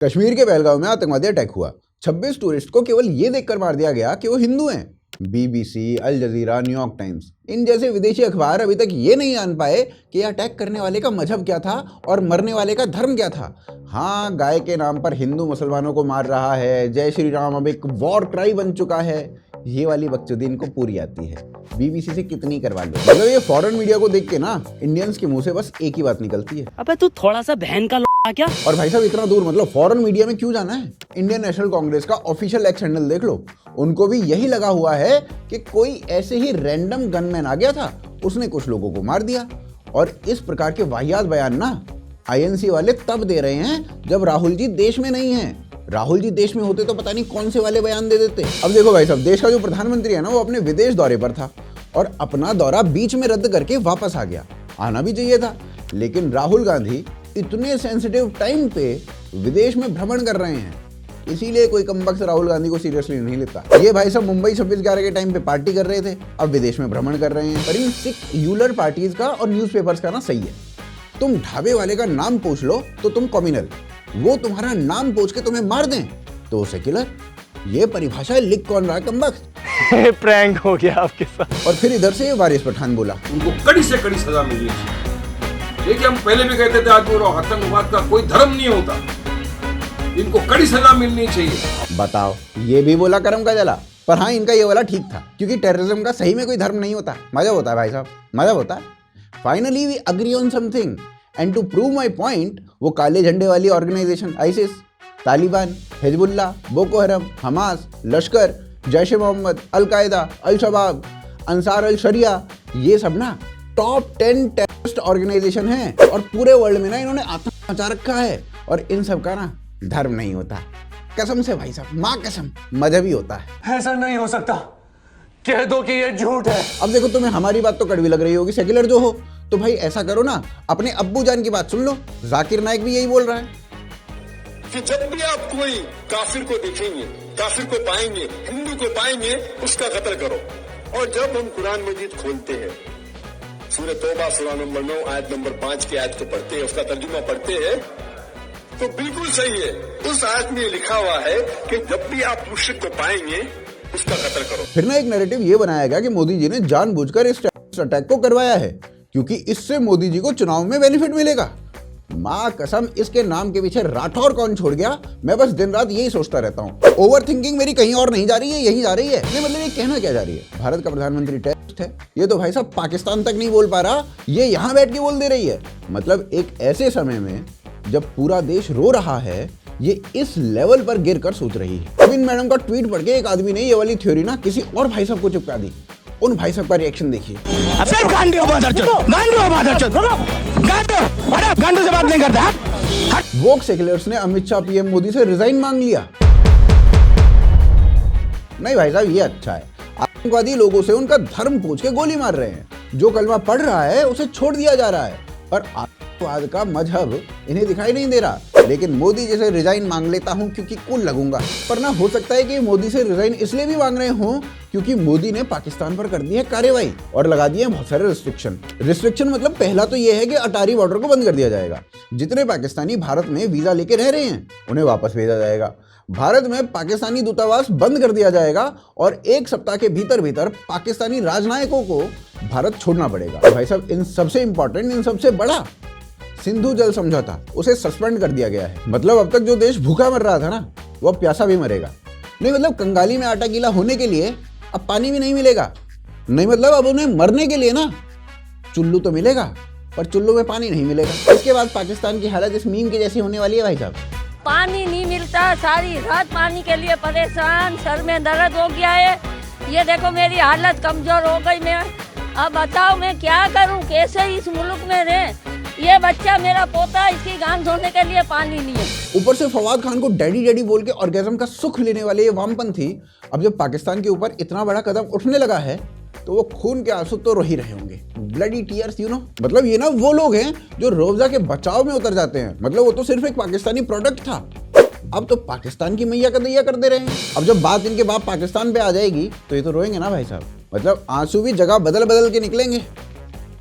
कश्मीर के पहलगांव में आतंकवादी अटैक हुआ। 26 टूरिस्ट को केवल ये देखकर मार दिया गया कि वो हिंदू हैं। बीबीसी, अल जजीरा, न्यूयॉर्क टाइम्स, इन जैसे विदेशी अखबार अभी तक ये नहीं जान पाए कि अटैक करने वाले का मजहब क्या था और मरने वाले का धर्म क्या था। हाँ, गाय के नाम पर हिंदू मुसलमानों को मार रहा है, जय श्री राम अब एक वॉर क्राई बन चुका है, ये वाली बकचोदी इनको पूरी आती है। बीबीसी से कितनी करवा लो। मतलब ये फॉरेन मीडिया को देख के ना इंडियंस के मुंह से बस एक ही बात निकलती है, अबे तू थोड़ा सा बहन का क्या। और भाई साहब इतना दूर मतलब फॉरेन मीडिया में क्यों जाना है। इंडियन नेशनल कांग्रेस का ऑफिशियल एक्स हैंडल देख लो, उनको भी यही लगा हुआ है कि कोई ऐसे ही रैंडम गनमैन आ गया था, उसने कुछ लोगों को मार दिया। और इस प्रकार के वाहियात बयान ना आईएनसी वाले तब दे रहे हैं जब राहुल जी देश में नहीं है। राहुल जी देश में होते तो पता नहीं कौन से वाले बयान दे देते। अब देखो भाई साहब, देश का जो प्रधानमंत्री है ना वो अपने विदेश दौरे पर था और अपना दौरा बीच में रद्द करके वापस आ गया। आना भी चाहिए था, लेकिन राहुल गांधी इतने सेंसिटिव टाइम पे विदेश में भ्रमण कर रहे हैं, इसीलिए कोई कमबख्त राहुल गांधी को सीरियसली नहीं लेता। ये भाई साहब मुंबई 26/11 के टाइम पे पार्टी कर रहे थे, अब विदेश में भ्रमण कर रहे हैं। पर इन सिख यूलर पार्टीज का और न्यूज़पेपर्स का ना सही है, तुम ढाबे वाले का नाम पूछ लो तो तुम कम्युनल, वो तुम्हारा नाम पूछ के तुम्हें मार दें तो सेक्युलर। ये परिभाषा लिख कौन रहा है कमबख्त। प्रैंक हो गया आपके साथ। और फिर इधर से वारिस पठान बोला, उनको कड़ी से कड़ी सजा मिलनी चाहिए। देखिए, हम पहले भी कहते थे आदमी और आतंकवाद का कोई धर्म नहीं होता, इनको कड़ी सजा मिलनी चाहिए। बताओ, ये भी बोला करम का जला। पर हाँ, इनका ये वाला ठीक था, क्योंकि टेररिज्म का सही में कोई धर्म नहीं होता, मजा होता है भाई साहब, मजा होता है। Finally we agree on something and to prove my point, वो काले झंडे वाली organisation ISIS, Taliban, Hezbollah, Boko Haram, Hamas, Lashkar, Jaish ए मोहम्मद, अल-कायदा, अल-शबाब, अंसार अल शरिया, ये सब ना टॉप 10 टेररिस्ट ऑर्गेनाइजेशन है और पूरे वर्ल्ड में ना इन्होंने आतंक मचा रखा है। और इन सब का ना धर्म नहीं होता, कसम से भाई साहब, माँ कसम, मजहबी होता है। ऐसा नहीं हो सकता, कह दो कि ये झूठ है। अब देखो, तुम्हें हमारी बात तो कड़वी लग रही होगी, सेक्युलर जो हो, तो भाई ऐसा करो ना, अपने अब्बू जान की बात सुन लो। जाकिर नाइक भी यही बोल रहा है कि जब भी आप कोई काफिर को देखेंगे, काफिर को पाएंगे, हिंदू को पाएंगे, उसका कत्ल करो। और जब हम कुरान मजीद खोलते हैं, सूरह तौबा सूरा नंबर 9 आयत नंबर 5 की आयत को पढ़ते हैं, उसका तर्जुमा पढ़ते हैं, तो बिल्कुल सही है। उस आयत में लिखा हुआ है कि जब भी आप मुश्रिक को पाएंगे, उसका कत्ल करो। फिर ना एक नैरेटिव ये बनाया गया कि मोदी जी ने जानबूझकर इस अटैक को करवाया है क्योंकि इससे मोदी जी को चुनाव में बेनिफिट मिलेगा। माँ कसम, इसके नाम के पीछे राठौर कौन छोड़ गया, मैं बस दिन रात यही सोचता रहता हूँ। ओवर थिंकिंग मेरी कहीं और नहीं जा रही है, यही जा रही है। नहीं मतलब ये कहना क्या जा रही है, भारत का प्रधानमंत्री टेररिस्ट है, ये तो भाई साहब पाकिस्तान तक नहीं बोल पा रहा, ये यहाँ बैठ के बोल दे रही है। मतलब एक ऐसे समय में जब पूरा देश रो रहा है, ये इस लेवल पर गिर कर सोच रही है। अब इन मैडम का ट्वीट पढ़ के एक आदमी ने ये वाली थ्योरी ना किसी और भाई साहब को चिपका दी। उन भाई साहब का रिएक्शन देखिए। से बात नहीं करता। वोक सेक्युलर्स ने अमित शाह पीएम मोदी से रिजाइन मांग लिया। नहीं भाई साहब, ये अच्छा है। आतंकवादी लोगों से उनका धर्म पूछ के गोली मार रहे हैं, जो कलमा पढ़ रहा है उसे छोड़ दिया जा रहा है, पर आतंकवाद का मजहब इन्हें दिखाई नहीं दे रहा। लेकिन मोदी जैसे रिजाइन मांग लेता हूं क्योंकि कूल लगूंगा। पर ना हो सकता है कि मोदी से रिजाइन इसलिए भी मांग रहे हों क्योंकि मोदी ने पाकिस्तान पर कर दी है कार्रवाई और लगा दिए बहुत सारे रिस्ट्रिक्शन। मतलब पहला तो यह है कि अटारी बॉर्डर को बंद कर दिया जाएगा। जितने पाकिस्तानी भारत में वीजा लेके रह रहे हैं उन्हें वापस भेजा जाएगा। भारत में पाकिस्तानी दूतावास बंद कर दिया जाएगा और 1 सप्ताह के भीतर भीतर पाकिस्तानी राजनयिकों को भारत छोड़ना पड़ेगा। भाई साहब, इन सबसे इंपॉर्टेंट, इन सबसे बड़ा सिंधु जल समझौता, उसे सस्पेंड कर दिया गया है। मतलब अब तक जो देश भूखा मर रहा था ना, वो अब प्यासा भी मरेगा। नहीं मतलब कंगाली में आटा गीला होने के लिए अब पानी भी नहीं मिलेगा। नहीं मतलब अब उन्हें मरने के लिए ना चुल्लू तो मिलेगा, पर चुल्लू में पानी नहीं मिलेगा। इसके बाद पाकिस्तान की हालत इस मीम की जैसी होने वाली है भाई साहब। पानी नहीं मिलता, सारी रात पानी के लिए परेशान, सर में दर्द हो गया है। ये देखो मेरी हालत कमजोर हो गई। मैं अब बताओ मैं क्या करूं, कैसे इस मुल्क में रहे। ये बच्चा मेरा पोता, इसकी गान धोने के लिए पानी नहीं है। ऊपर से फवाद खान को डैडी डैडी बोल के ऑर्गेज्म का सुख लेने वाले ये वामपंथी अब जब पाकिस्तान के ऊपर इतना बड़ा कदम उठने लगा है तो वो खून के आंसू तो रो ही रहे होंगे। Bloody tears, you know. मतलब ये ना वो लोग हैं जो रोजा के बचाव में उतर जाते हैं। मतलब वो तो सिर्फ एक पाकिस्तानी प्रोडक्ट था, अब तो पाकिस्तान की मैया का दैया कर दे रहे हैं। अब जब बात इनके बाप पाकिस्तान पे आ जाएगी तो ये तो रोएंगे ना भाई साहब। मतलब आंसू भी जगह बदल बदल के निकलेंगे।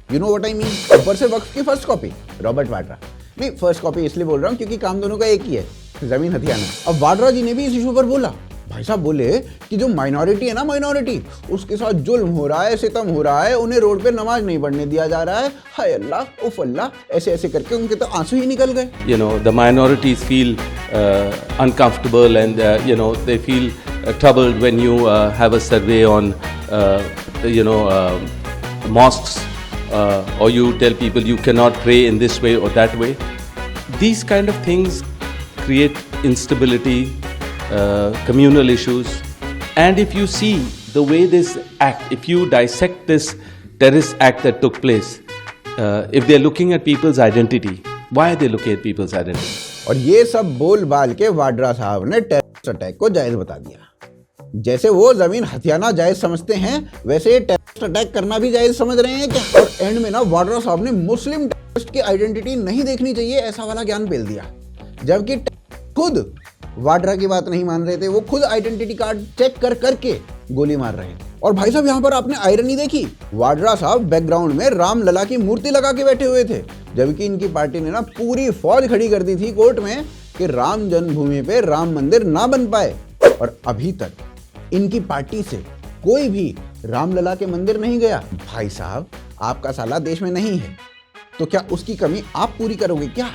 You know what I mean. ऊपर से वक्फ की फर्स्ट कॉपी रॉबर्ट वाड्रा। नहीं, फर्स्ट कॉपी इसलिए बोल रहा हूँ क्योंकि काम दोनों का एक ही है। जमीन हथियाना। अब वाड्रा जी ने भी इस इशू पर बोला। भाई साहब बोले कि जो माइनॉरिटी है ना, माइनॉरिटी, उसके साथ जुल्म हो रहा है, सितम हो रहा है, उन्हें रोड पे नमाज नहीं पढ़ने दिया जा रहा है। हाय अल्लाह, उफ अल्लाह, ऐसे ऐसे करके उनके तो आंसू ही निकल गए। You know, the minorities feel uncomfortable and you know, they feel troubled when you have a survey on mosques or you tell people you cannot pray in this way or that way. These kind of things create instability, communal issues, and if you see the way this act, if you dissect this terrorist act that took place, if they are looking at people's identity, why are they looking at people's identity? और ये सब बोल बाल के वाड्रा साहब ने terrorist attack को जायज बता दिया। जैसे वो जमीन हथियाना जायज समझते हैं, वैसे ये टेररिस्ट अटैक करना भी जायज समझ रहे हैं क्या? और एंड में ना वाड्रा साहब ने मुस्लिम टेररिस्ट की आइडेंटिटी नहीं देखनी चाहिए ऐसा वाला ज्ञान पेल दिया, जबकि खुद वाड्रा की बात नहीं मान रहे थे। वो खुद आइडेंटिटी कार्ड चेक कर करके गोली मार रहे थे। और भाई साहब यहाँ पर आपने आयरनी देखी, वाड्रा साहब बैकग्राउंड में राम लला की मूर्ति लगा के बैठे हुए थे, जबकि इनकी पार्टी ने ना पूरी फौज खड़ी कर दी थी कोर्ट में कि राम जन्मभूमि पे राम मंदिर ना बन पाए। और अभी तक इनकी पार्टी से कोई भी रामलला के मंदिर नहीं गया। भाई साहब, आपका साला देश में नहीं है तो क्या उसकी कमी आप पूरी करोगे क्या?